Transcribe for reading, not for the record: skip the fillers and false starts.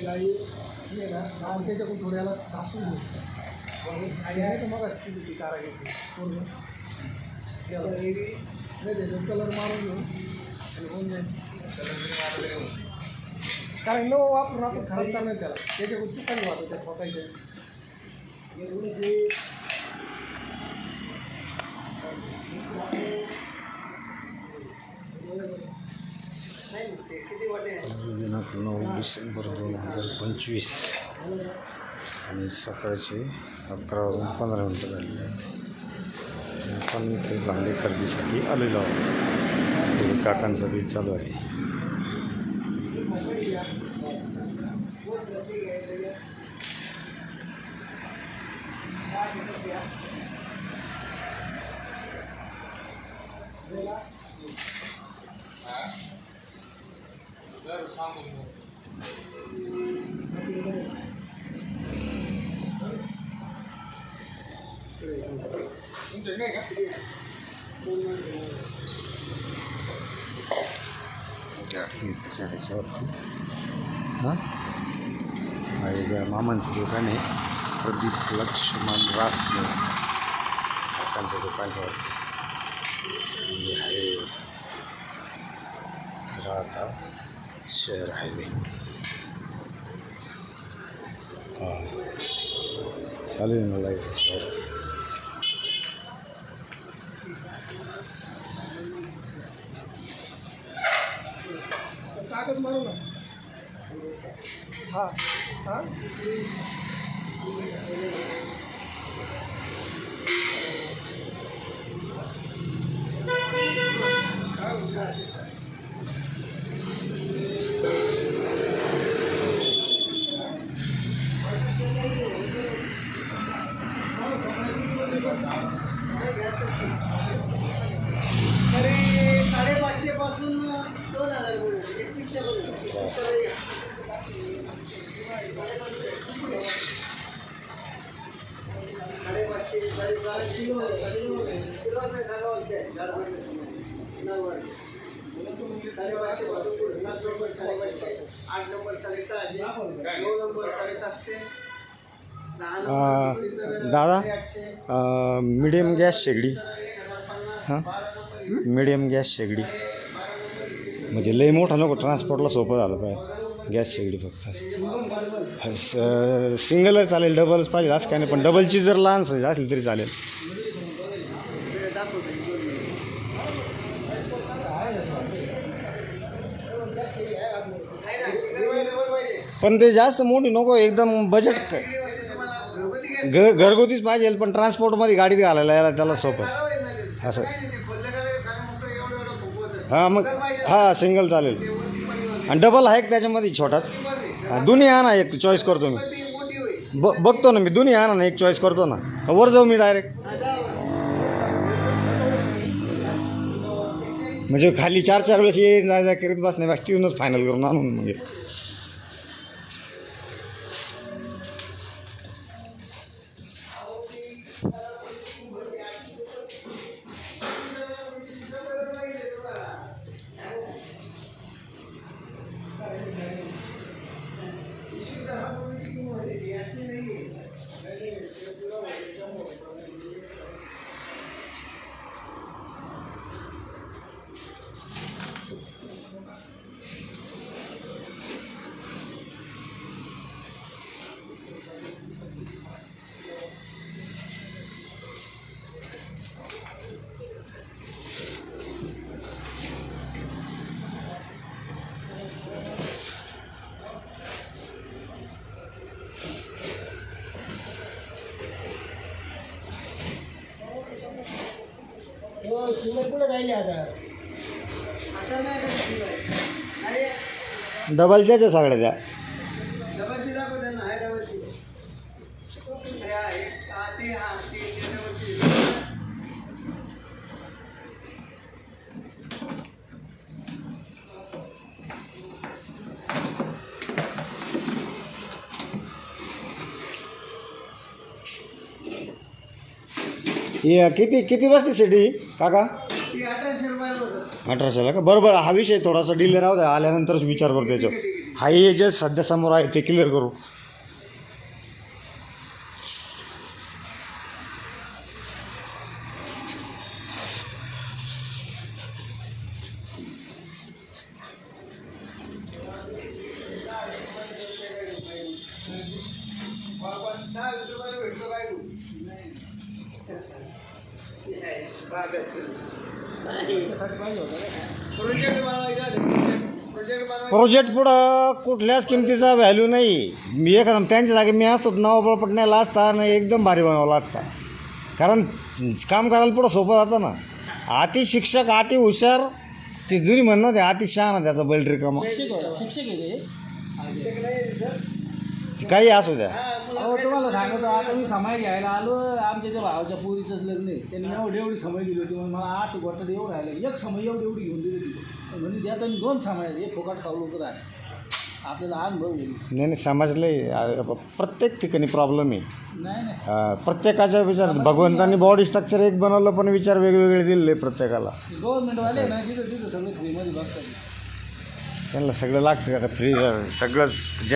गाडी त्याच्याकडून थोड्याला घासून आणि आहे तर मग ती कारा घेतली पूर्ण त्याच्यात कलर मारून घेऊन आणि होऊन जाईल. कारण न वापरून आपण खराब करणार त्याला त्याच्याकडून चुकायला वाटतं त्या ठोकायच्या दिनांक 9 डिसेंबर 2025 आणि सकाळचे 11:15 झालेले आहेत. आपण इथे भांडे खरेदीसाठी आलेलो आहोत. काकांचा बीज चालू आहे. मामांचं दुकान आहे. प्रदीप लक्ष्मण रासने काकांचं दुकान आहे. राहता शहर हायवे चालेल मला शहर कागद मारू ना. हां हां तरी 550 पासून 2000 पर्यंत 2100 दादा मीडियम गॅस शेगडी. हां मीडियम गॅस शेगडी म्हणजे लई मोठा नको, ट्रान्सपोर्टला सोपं झालं पाहिजे. गॅस शेगडी फक्त सिंगलच चालेल, डबलच पाहिजे असं काय नाही, पण डबलची जर लहान साईज असली तरी चालेल. पण ते जास्त मोठी नको, एकदम बजेट घरगुतीच पाहिजे, पण ट्रान्सपोर्टमध्ये गाडीत घालायला यायला त्याला सोपं असं. हां मग हां सिंगल चालेल. आणि डबल आहे त्याच्यामध्ये छोटाच. दोन्ही आणा, एक चॉईस करतो मी. बघतो ना मी, दोन्ही आणा ना, एक चॉईस करतो ना. वर जाऊ मी डायरेक्ट, म्हणजे खाली 4 वेळेस ये जा करीत बस नाही, बस तिथूनच फायनल करून आणून म्हणजे. डबलच्याच सगळ्या त्या. हे किती किती बसते सिटी काका? 1800 रुपयाला बसत. 1800ला का? बरं बरं, हा विषय थोडासा डिले राहू द्या, आल्यानंतरच विचार करू त्याच्यावर. हा हे जे सध्या समोर आहे ते क्लिअर करू. त्यासाठी पाहिजे होतं का? प्रोजेक्ट बनवायचा प्रोजेक्ट बनवायचा. प्रोजेक्ट पुढं कुठल्याच किमतीचा व्हॅल्यू नाही. मी एखादा त्यांच्या जागी मी असतो नवा पटण्याला असता आणि एकदम भारी बनवला असता. कारण काम करायला पुढं सोपं जातं ना. अति शिक्षक अति हुशार, ती जुनी म्हणणं ते अति शहाणा त्याचा बैल रिकामा. शिक्षक आहे ते. शिक्षक नाही सर. काही असू द्या. अहो तुम्हाला सांगतो, आता मी समय घ्यायला आलो, आमच्या त्या भावाच्या पोरीचंच लग्न आहे. त्यांनी एवढी समय दिली होती, मग मला असं वाटतं एवढं राहिलं. एक समय एवढी घेऊन दिली होती, म्हणजे त्यात आणि 2 समय आहेत. एक फुकट खाऊ लोक आहे, आपल्याला अनुभव येईल. नाही समजले. प्रत्येक ठिकाणी प्रॉब्लेम आहे. नाही प्रत्येकाच्या विचार, भगवंतांनी बॉडी स्ट्रक्चर एक बनवलं पण विचार वेगवेगळे दिलेले प्रत्येकाला. गव्हर्नमेंटवाले ना तिथं सगळं फ्रीमध्ये बघतात. त्यांना सगळं लागतं का फ्री सगळंच.